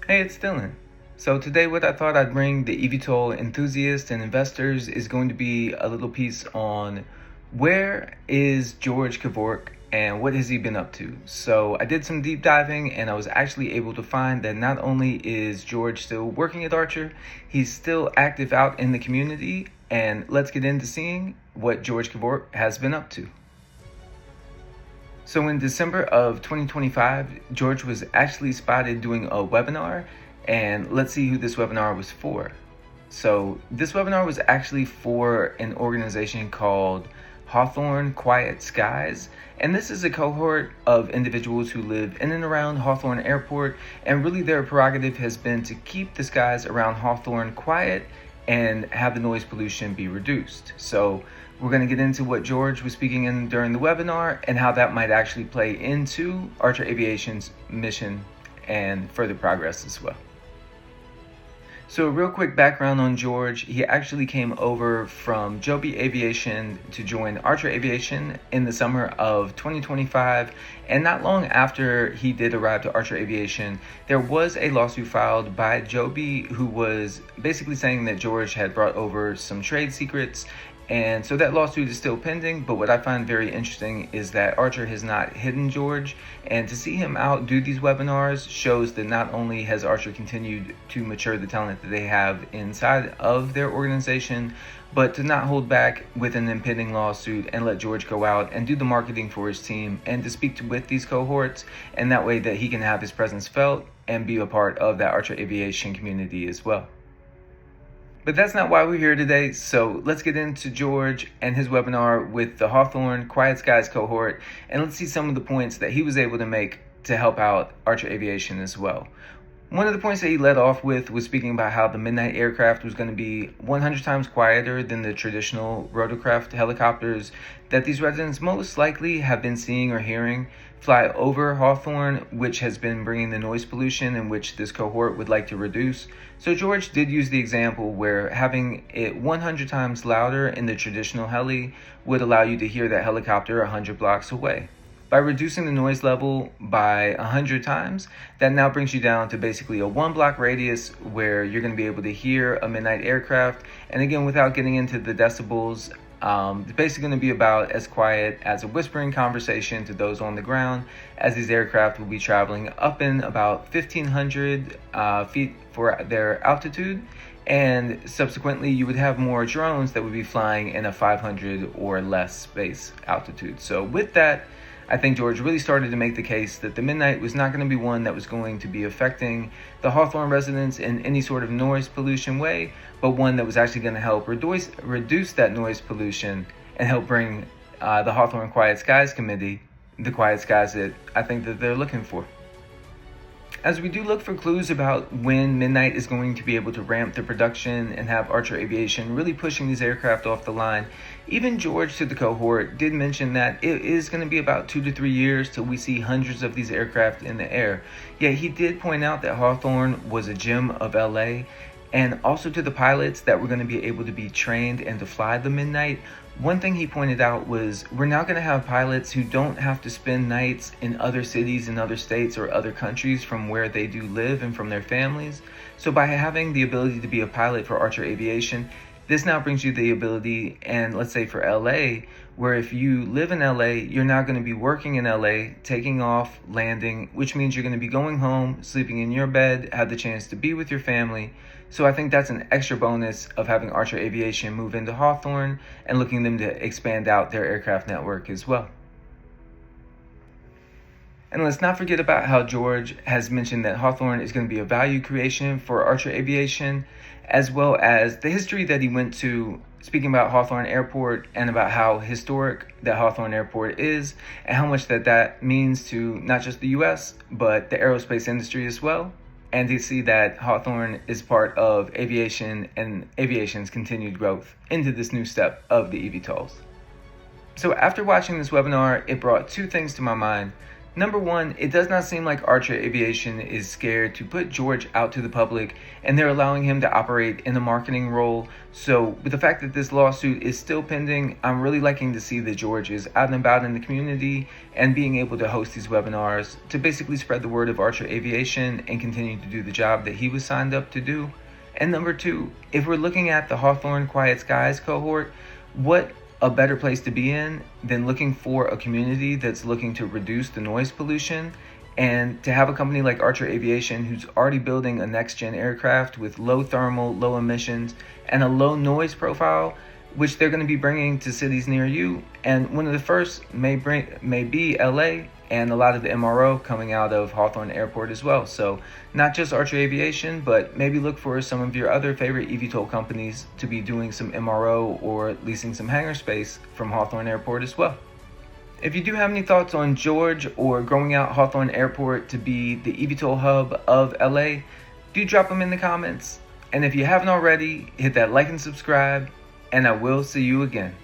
Hey, it's Dylan. So today what I thought I'd bring the eVTOL enthusiasts and investors is going to be a little piece on where is George Kivork and what has he been up to. So I did some deep diving and I was actually able to find that not only is George still working at Archer, he's still active out in the community, and let's get into seeing what George Kivork has been up to. So in December of 2025, George was actually spotted doing a webinar, and let's see who this webinar was for. So this webinar was actually for an organization called Hawthorne Quiet Skies, and this is a cohort of individuals who live in and around Hawthorne Airport, and really their prerogative has been to keep the skies around Hawthorne quiet and have the noise pollution be reduced. So we're going to get into what George was speaking in during the webinar and how that might actually play into Archer Aviation's mission and further progress as well. So a real quick background on George. He actually came over from Joby Aviation to join Archer Aviation in the summer of 2025, and not long after he did arrive to Archer Aviation, there was a lawsuit filed by Joby who was basically saying that George had brought over some trade secrets. And so that lawsuit is still pending, but what I find very interesting is that Archer has not hidden George, and to see him out do these webinars shows that not only has Archer continued to mature the talent that they have inside of their organization, but to not hold back with an impending lawsuit and let George go out and do the marketing for his team and to speak with these cohorts, and that way that he can have his presence felt and be a part of that Archer Aviation community as well. But that's not why we're here today, so let's get into George and his webinar with the Hawthorne Quiet Skies cohort, and let's see some of the points that he was able to make to help out Archer Aviation as well. One of the points that he led off with was speaking about how the Midnight aircraft was going to be 100 times quieter than the traditional rotorcraft helicopters that these residents most likely have been seeing or hearing fly over Hawthorne, which has been bringing the noise pollution in which this cohort would like to reduce. So George did use the example where having it 100 times louder in the traditional heli would allow you to hear that helicopter 100 blocks away. By reducing the noise level by 100 times, that now brings you down to basically a 1 block radius where you're going to be able to hear a Midnight aircraft. And again, without getting into the decibels, it's basically going to be about as quiet as a whispering conversation to those on the ground, as these aircraft will be traveling up in about 1,500 feet for their altitude. And subsequently, you would have more drones that would be flying in a 500 or less space altitude. So with that, I think George really started to make the case that the Midnight was not going to be one that was going to be affecting the Hawthorne residents in any sort of noise pollution way, but one that was actually going to help reduce that noise pollution and help bring the Hawthorne Quiet Skies Committee the quiet skies that I think that they're looking for. As we do look for clues about when Midnight is going to be able to ramp the production and have Archer Aviation really pushing these aircraft off the line, even George to the cohort did mention that it is going to be about 2 to 3 years till we see hundreds of these aircraft in the air. Yet he did point out that Hawthorne was a gem of LA, and also to the pilots that were going to be able to be trained and to fly the Midnight. One thing he pointed out was we're now going to have pilots who don't have to spend nights in other cities, in other states, or other countries from where they do live and from their families. So by having the ability to be a pilot for Archer Aviation, this now brings you the ability, and let's say for LA, where if you live in LA, you're now going to be working in LA, taking off, landing, which means you're going to be going home, sleeping in your bed, have the chance to be with your family. So I think that's an extra bonus of having Archer Aviation move into Hawthorne and looking them to expand out their aircraft network as well. And let's not forget about how George has mentioned that Hawthorne is going to be a value creation for Archer Aviation, as well as the history that he went to, speaking about Hawthorne Airport and about how historic that Hawthorne Airport is and how much that means to not just the US, but the aerospace industry as well. And to see that Hawthorne is part of aviation and aviation's continued growth into this new step of the eVTOLs. So after watching this webinar, it brought two things to my mind. Number one, it does not seem like Archer Aviation is scared to put George out to the public, and they're allowing him to operate in a marketing role. So with the fact that this lawsuit is still pending, I'm really liking to see that George is out and about in the community and being able to host these webinars to basically spread the word of Archer Aviation and continue to do the job that he was signed up to do. And number two, if we're looking at the Hawthorne Quiet Skies cohort, what a better place to be in than looking for a community that's looking to reduce the noise pollution, and to have a company like Archer Aviation who's already building a next-gen aircraft with low thermal, low emissions, and a low noise profile, which they're going to be bringing to cities near you. And one of the first may be LA, and a lot of the MRO coming out of Hawthorne Airport as well. So not just Archer Aviation, but maybe look for some of your other favorite eVTOL companies to be doing some MRO or leasing some hangar space from Hawthorne Airport as well. If you do have any thoughts on George or growing out Hawthorne Airport to be the eVTOL hub of LA, do drop them in the comments. And if you haven't already, hit that like and subscribe, and I will see you again.